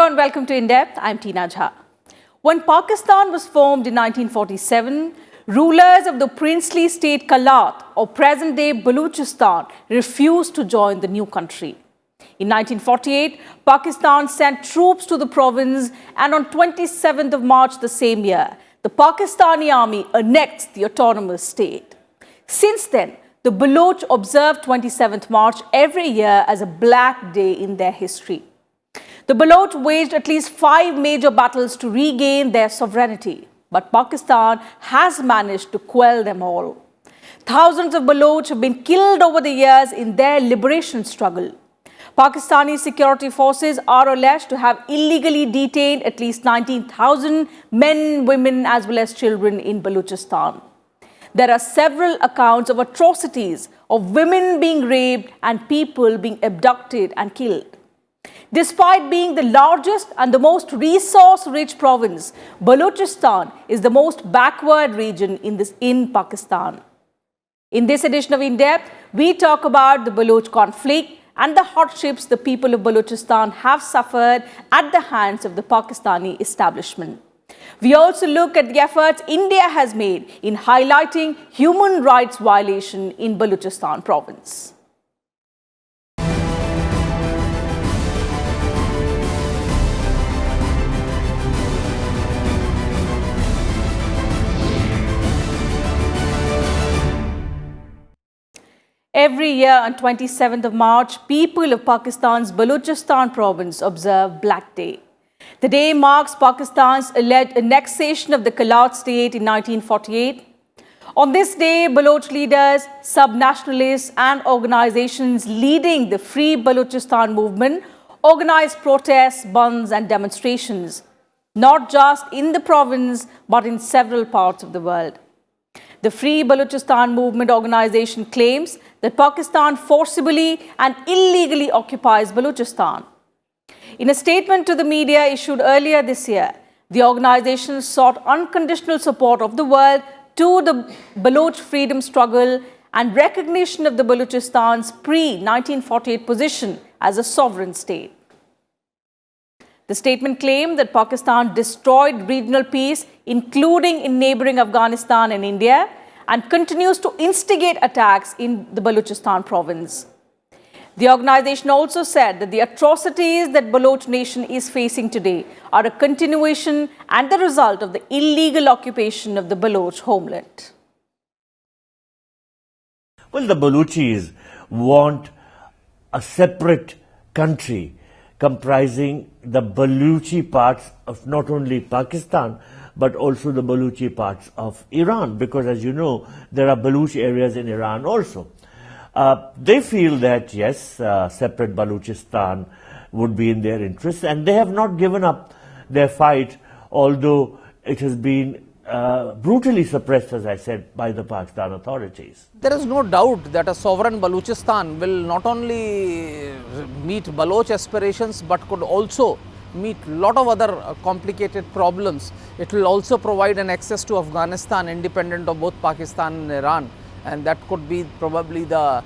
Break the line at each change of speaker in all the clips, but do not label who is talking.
Hello and welcome to In Depth. I'm Tina Jha. When Pakistan was formed in 1947, rulers of the princely state Kalat or present-day Balochistan refused to join the new country. In 1948, Pakistan sent troops to the province, and on 27th of March the same year, the Pakistani Army annexed the autonomous state. Since then, the Baloch observe 27th March every year as a black day in their history. The Baloch waged at least 5 major battles to regain their sovereignty, but Pakistan has managed to quell them all. Thousands of Baloch have been killed over the years in their liberation struggle. Pakistani security forces are alleged to have illegally detained at least 19,000 men, women as well as children in Balochistan. There are several accounts of atrocities of women being raped and people being abducted and killed. Despite being the largest and the most resource-rich province, Balochistan is the most backward region in Pakistan. In this edition of In Depth, we talk about the Baloch conflict and the hardships the people of Balochistan have suffered at the hands of the Pakistani establishment. We also look at the efforts India has made in highlighting human rights violation in Balochistan province. Every year on 27th of March, people of Pakistan's Balochistan province observe Black Day. The day marks Pakistan's alleged annexation of the Kalat state in 1948. On this day, Baloch leaders, sub-nationalists and organizations leading the Free Balochistan movement organized protests, bands and demonstrations, not just in the province but in several parts of the world. The Free Balochistan Movement organization claims that Pakistan forcibly and illegally occupies Balochistan. In a statement to the media issued earlier this year, the organization sought unconditional support of the world to the Baloch freedom struggle and recognition of the Balochistan's pre-1948 position as a sovereign state. The statement claimed that Pakistan destroyed regional peace, including in neighboring Afghanistan and India, and continues to instigate attacks in the Balochistan province. The organization also said that the atrocities that Baloch nation is facing today are a continuation and the result of the illegal occupation of the Baloch homeland.
Well, the Balochis want a separate country comprising the Balochi parts of not only Pakistan but also the Balochi parts of Iran, because as you know, there are Baloch areas in Iran also. They feel that yes, separate Balochistan would be in their interest, and they have not given up their fight, although it has been brutally suppressed, as I said, by the Pakistan authorities.
There is no doubt that a sovereign Balochistan will not only meet Baloch aspirations but could also meet a lot of other complicated problems. It will also provide an access to Afghanistan independent of both Pakistan and Iran, and that could be probably the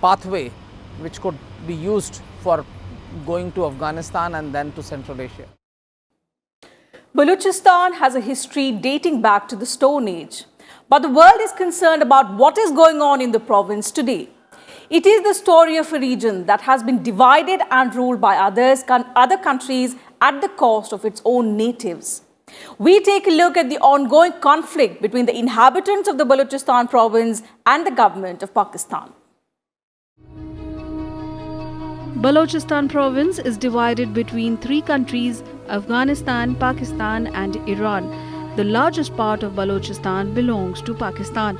pathway which could be used for going to Afghanistan and then to Central Asia.
Balochistan has a history dating back to the Stone Age, but the world is concerned about what is going on in the province today. It is the story of a region that has been divided and ruled by other countries at the cost of its own natives. We take a look at the ongoing conflict between the inhabitants of the Balochistan province and the government of Pakistan.
Balochistan province is divided between 3 countries, Afghanistan, Pakistan and Iran. The largest part of Balochistan belongs to Pakistan.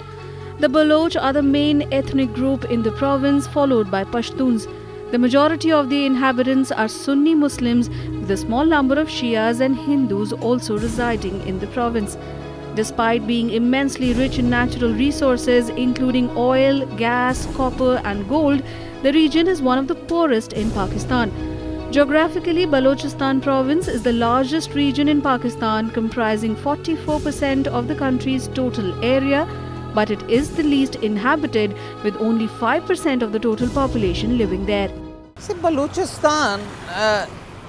The Baloch are the main ethnic group in the province, followed by Pashtuns. The majority of the inhabitants are Sunni Muslims, with a small number of Shias and Hindus also residing in the province. Despite being immensely rich in natural resources, including oil, gas, copper and gold, the region is one of the poorest in Pakistan. Geographically, Balochistan province is the largest region in Pakistan, comprising 44% of the country's total area, but it is the least inhabited, with only 5% of the total population living there.
See, Balochistan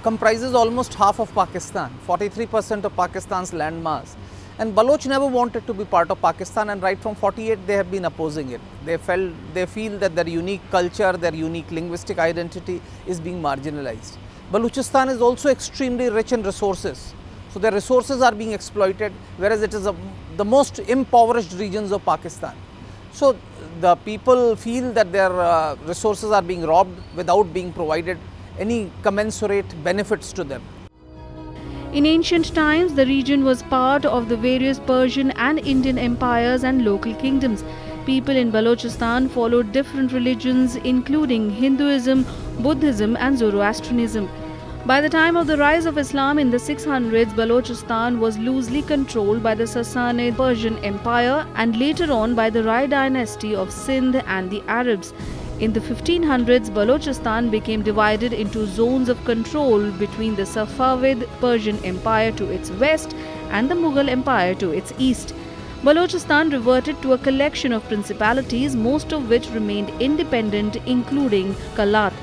comprises almost half of Pakistan, 43% of Pakistan's landmass. And Baloch never wanted to be part of Pakistan, and right from 48 they have been opposing it. They feel that their unique culture, their unique linguistic identity is being marginalized. Balochistan is also extremely rich in resources. So their resources are being exploited, whereas it is the most impoverished regions of Pakistan. So the people feel that their resources are being robbed without being provided any commensurate benefits to them.
In ancient times, the region was part of the various Persian and Indian empires and local kingdoms. People in Balochistan followed different religions, including Hinduism, Buddhism, and Zoroastrianism. By the time of the rise of Islam in the 600s, Balochistan was loosely controlled by the Sassanid Persian Empire and later on by the Rai dynasty of Sindh and the Arabs. In the 1500s, Balochistan became divided into zones of control between the Safavid Persian Empire to its west and the Mughal Empire to its east. Balochistan reverted to a collection of principalities, most of which remained independent, including Kalat.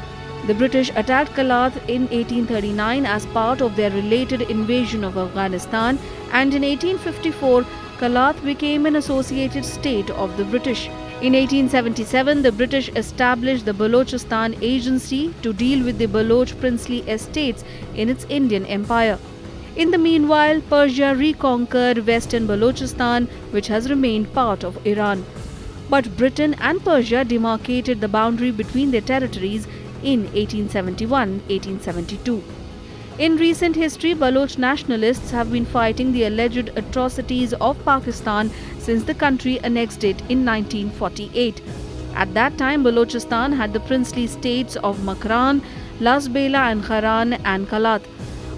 The British attacked Kalat in 1839 as part of their related invasion of Afghanistan, and in 1854, Kalat became an associated state of the British. In 1877, the British established the Balochistan Agency to deal with the Baloch princely estates in its Indian Empire. In the meanwhile, Persia reconquered western Balochistan, which has remained part of Iran. But Britain and Persia demarcated the boundary between their territories in 1871-1872. In recent history, Baloch nationalists have been fighting the alleged atrocities of Pakistan since the country annexed it in 1948. At that time, Balochistan had the princely states of Makran, Lasbela and Kharan and Kalat.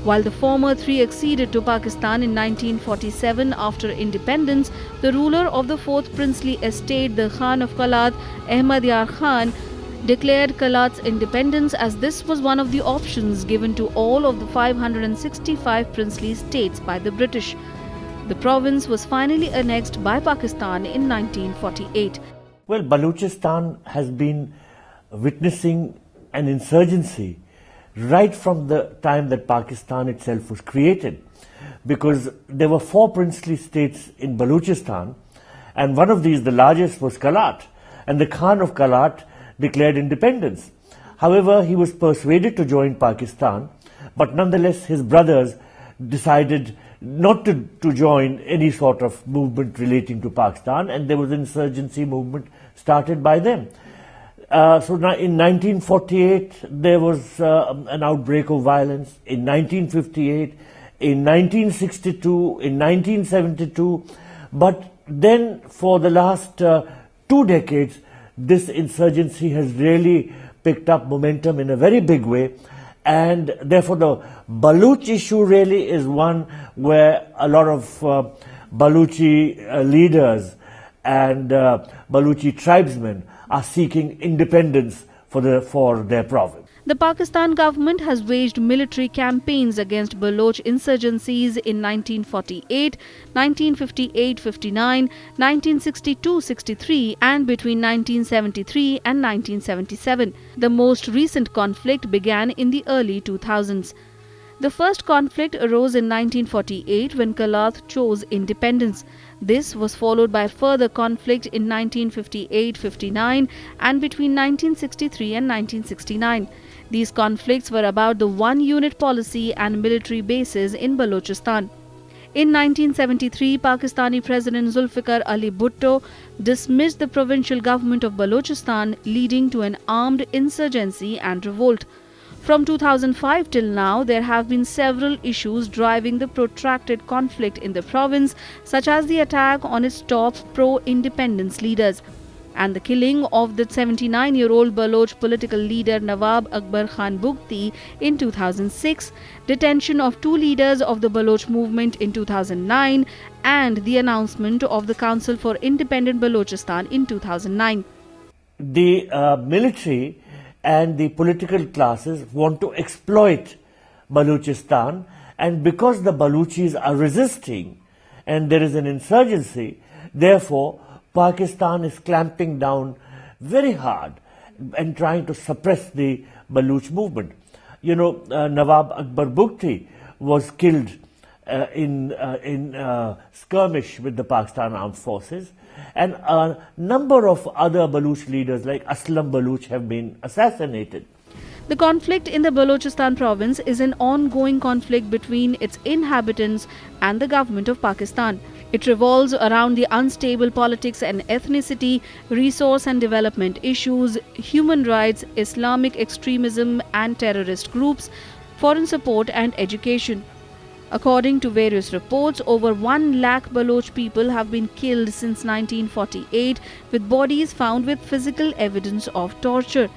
While the former three acceded to Pakistan in 1947 after independence, the ruler of the fourth princely estate, the Khan of Kalat, Ahmad Yar Khan, declared Kalat's independence, as this was one of the options given to all of the 565 princely states by the British. The province was finally annexed by Pakistan in 1948.
Well, Balochistan has been witnessing an insurgency right from the time that Pakistan itself was created, because there were 4 princely states in Balochistan, and one of these, the largest, was Kalat, and the Khan of Kalat declared independence. However, he was persuaded to join Pakistan, but nonetheless his brothers decided not to join any sort of movement relating to Pakistan, and there was an insurgency movement started by them. So now in 1948 there was an outbreak of violence, in 1958, in 1962, in 1972, but then for the last 2 decades this insurgency has really picked up momentum in a very big way, and therefore the Baloch issue really is one where a lot of Balochi leaders and Balochi tribesmen are seeking independence for their province.
The Pakistan government has waged military campaigns against Baloch insurgencies in 1948, 1958-59, 1962-63 and between 1973 and 1977. The most recent conflict began in the early 2000s. The first conflict arose in 1948 when Kalat chose independence. This was followed by further conflict in 1958-59 and between 1963 and 1969. These conflicts were about the one-unit policy and military bases in Balochistan. In 1973, Pakistani President Zulfikar Ali Bhutto dismissed the provincial government of Balochistan, leading to an armed insurgency and revolt. From 2005 till now, there have been several issues driving the protracted conflict in the province, such as the attack on its top pro-independence leaders and the killing of the 79-year-old Baloch political leader Nawab Akbar Khan Bugti in 2006, detention of 2 leaders of the Baloch movement in 2009, and the announcement of the Council for Independent Balochistan in 2009.
The military and the political classes want to exploit Balochistan, and because the Balochis are resisting and there is an insurgency, therefore Pakistan is clamping down very hard and trying to suppress the Baloch movement. Nawab Akbar Bugti was killed in skirmish with the Pakistan Armed Forces, and a number of other Baloch leaders like Aslam Baloch have been assassinated.
The conflict in the Balochistan province is an ongoing conflict between its inhabitants and the government of Pakistan. It revolves around the unstable politics and ethnicity, resource and development issues, human rights, Islamic extremism and terrorist groups, foreign support and education. According to various reports, over 1 lakh Baloch people have been killed since 1948, with bodies found with physical evidence of torture.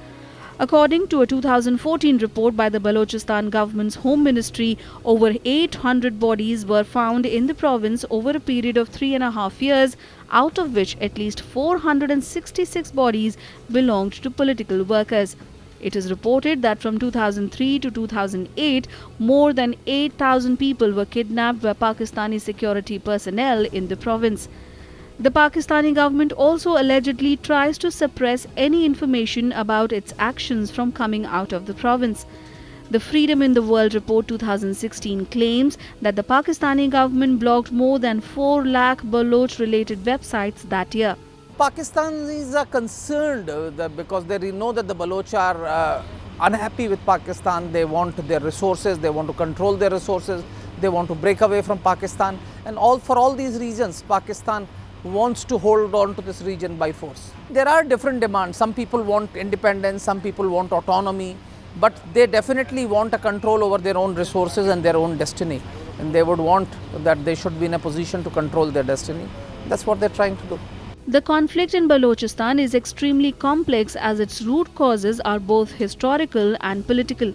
According to a 2014 report by the Balochistan government's Home Ministry, over 800 bodies were found in the province over a period of 3.5 years, out of which at least 466 bodies belonged to political workers. It is reported that from 2003 to 2008, more than 8,000 people were kidnapped by Pakistani security personnel in the province. The Pakistani government also allegedly tries to suppress any information about its actions from coming out of the province. The Freedom in the World Report 2016 claims that the Pakistani government blocked more than 4 lakh Baloch-related websites that year.
Pakistanis are concerned because they know that the Baloch are unhappy with Pakistan. They want their resources, they want to control their resources, they want to break away from Pakistan, and for all these reasons, Pakistan wants to hold on to this region by force. There are different demands. Some people want independence, some people want autonomy, but they definitely want a control over their own resources and their own destiny, and they would want that they should be in a position to control their destiny. That's what they're trying to do.
The conflict in Balochistan is extremely complex as its root causes are both historical and political.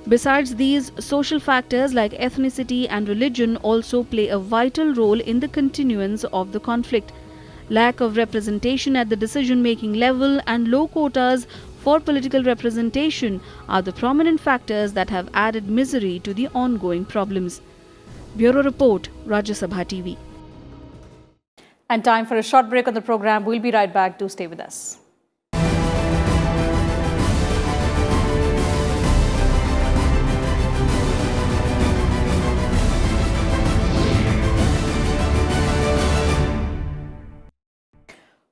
Besides these, social factors like ethnicity and religion also play a vital role in the continuance of the conflict. Lack of representation at the decision-making level and low quotas for political representation are the prominent factors that have added misery to the ongoing problems. Bureau Report, Rajya Sabha TV.
And time for a short break on the program. We'll be right back. Do stay with us.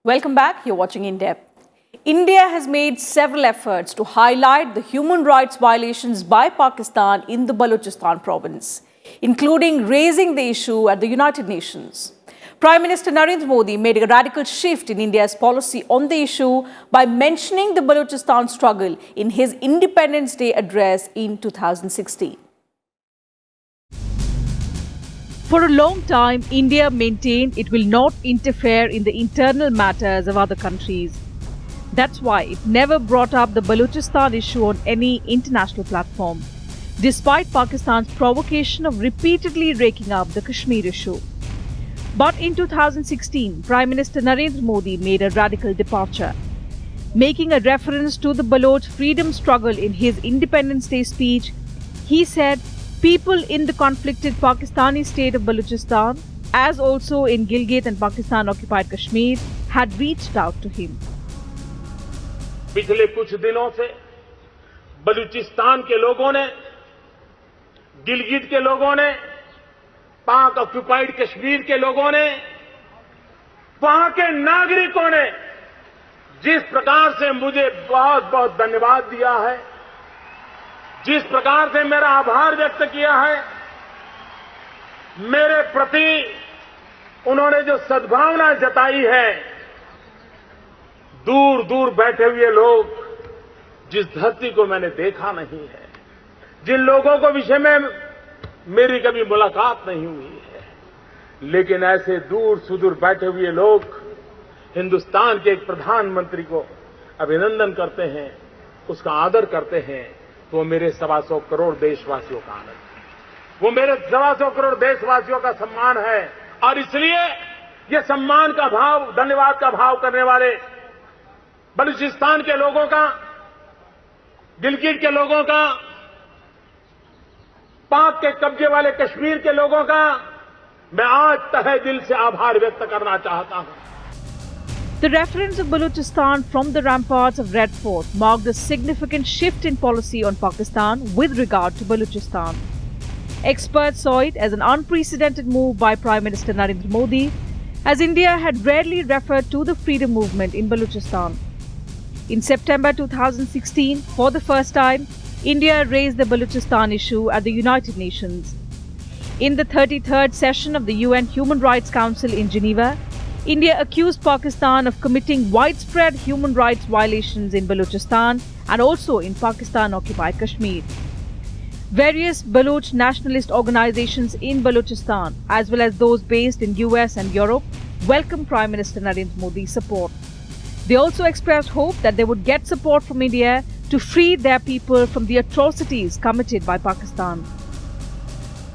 Welcome back. You're watching In Depth. India has made several efforts to highlight the human rights violations by Pakistan in the Balochistan province, including raising the issue at the United Nations. Prime Minister Narendra Modi made a radical shift in India's policy on the issue by mentioning the Balochistan struggle in his Independence Day address in 2016. For a long time, India maintained it will not interfere in the internal matters of other countries. That's why it never brought up the Balochistan issue on any international platform, despite Pakistan's provocation of repeatedly raking up the Kashmir issue. But in 2016, Prime Minister Narendra Modi made a radical departure. Making a reference to the Baloch freedom struggle in his Independence Day speech, he said people in the conflicted Pakistani state of Balochistan, as also in Gilgit and Pakistan-occupied Kashmir, had reached out to him.
पिछले कुछ दिनों से बलूचिस्तान के लोगों ने, गिलगित के लोगों ने, पाक ऑक्युपाइड कश्मीर के लोगों ने, वहां के नागरिकों ने जिस प्रकार से मुझे बहुत बहुत धन्यवाद दिया है, जिस प्रकार से मेरा आभार व्यक्त किया है, मेरे प्रति उन्होंने जो सद्भावना जताई है, दूर दूर बैठे हुए लोग, जिस धरती को मैंने देखा नहीं है, जिन लोगों को विषय में मेरी कभी मुलाकात नहीं हुई है, लेकिन ऐसे दूर सुदूर बैठे हुए लोग हिंदुस्तान के एक प्रधानमंत्री को अभिनंदन करते हैं, उसका आदर करते हैं, तो मेरे 125 करोड़ देशवासियों का आनंद है, वो मेरे 125 करोड़ देशवासियों का सम्मान है। और इसलिए ये सम्मान का भाव, धन्यवाद का भाव करने वाले बलूचिस्तान के लोगों का, गिलगित के लोगों का, पाक के कब्जे वाले कश्मीर के लोगों का मैं आज तहे दिल से आभार व्यक्त करना चाहता हूं।
The reference of Balochistan from the ramparts of Red Fort marked a significant shift in policy on Pakistan with regard to Balochistan. Experts saw it as an unprecedented move by Prime Minister Narendra Modi, as India had rarely referred to the freedom movement in Balochistan. In September 2016, for the first time, India raised the Balochistan issue at the United Nations. In the 33rd session of the UN Human Rights Council in Geneva, India accused Pakistan of committing widespread human rights violations in Balochistan and also in Pakistan-occupied Kashmir. Various Baloch nationalist organizations in Balochistan, as well as those based in US and Europe, welcomed Prime Minister Narendra Modi's support. They also expressed hope that they would get support from India to free their people from the atrocities committed by Pakistan.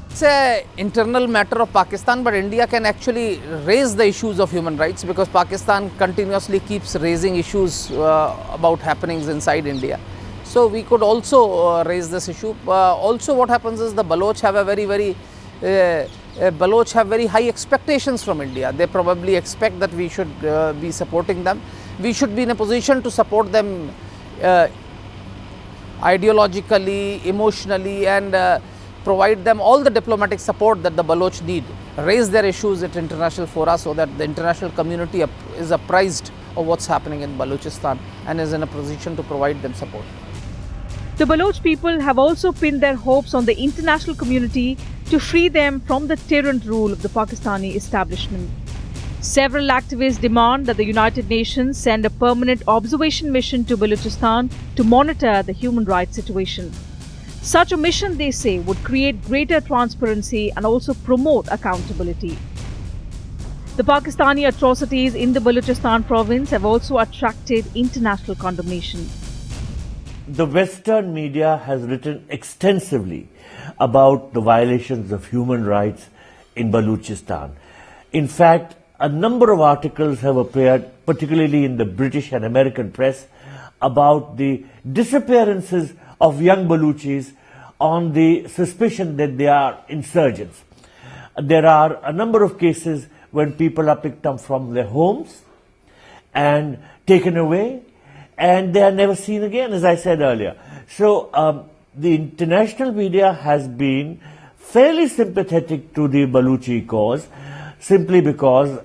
It's an internal matter of Pakistan, but India can actually raise the issues of human rights because Pakistan continuously keeps raising issues about happenings inside India. So we could also raise this issue. Also what happens is the Baloch have a Baloch have very high expectations from India. They probably expect that we should be supporting them. We should be in a position to support them ideologically, emotionally, and provide them all the diplomatic support that the Baloch need. Raise their issues at international fora so that the international community is apprised of what's happening in Balochistan and is in a position to provide them support.
The Baloch people have also pinned their hopes on the international community to free them from the tyrant rule of the Pakistani establishment. Several activists demand that the United Nations send a permanent observation mission to Balochistan to monitor the human rights situation. Such a mission, they say, would create greater transparency and also promote accountability. The Pakistani atrocities in the Balochistan province have also attracted international condemnation.
The Western media has written extensively about the violations of human rights in Balochistan. In fact, a number of articles have appeared, particularly in the British and American press, about the disappearances of young Balochis on the suspicion that they are insurgents. There are a number of cases when people are picked up from their homes and taken away, and they are never seen again, as I said earlier. So the international media has been fairly sympathetic to the Balochi cause, simply because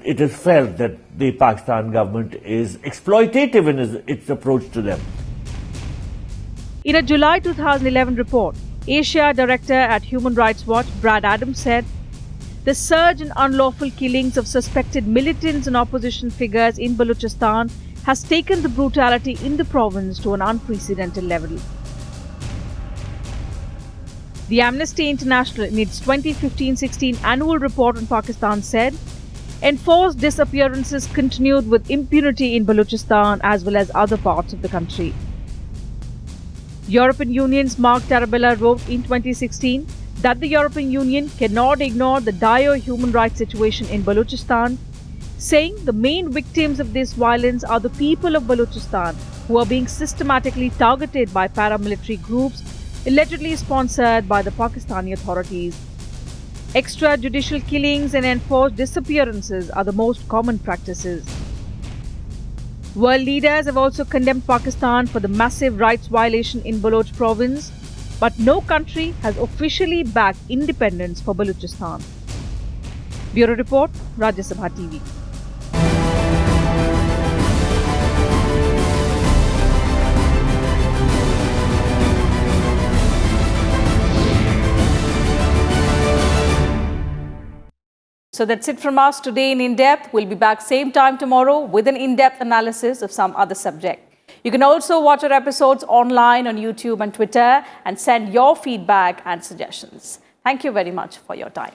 it is felt that the Pakistan government is exploitative in its approach to them.
In a July 2011 report, Asia Director at Human Rights Watch, Brad Adams, said, "The surge in unlawful killings of suspected militants and opposition figures in Balochistan has taken the brutality in the province to an unprecedented level." The Amnesty International, in its 2015-16 annual report on Pakistan, said, enforced disappearances continued with impunity in Balochistan as well as other parts of the country. European Union's Mark Tarabella wrote in 2016 that the European Union cannot ignore the dire human rights situation in Balochistan, saying the main victims of this violence are the people of Balochistan, who are being systematically targeted by paramilitary groups allegedly sponsored by the Pakistani authorities. Extrajudicial killings and enforced disappearances are the most common practices. World leaders have also condemned Pakistan for the massive rights violation in Baloch province, but no country has officially backed independence for Balochistan. Bureau Report, Rajya Sabha TV. So that's it from us today in In-Depth. We'll be back same time tomorrow with an in-depth analysis of some other subject. You can also watch our episodes online on YouTube and Twitter and send your feedback and suggestions. Thank you very much for your time.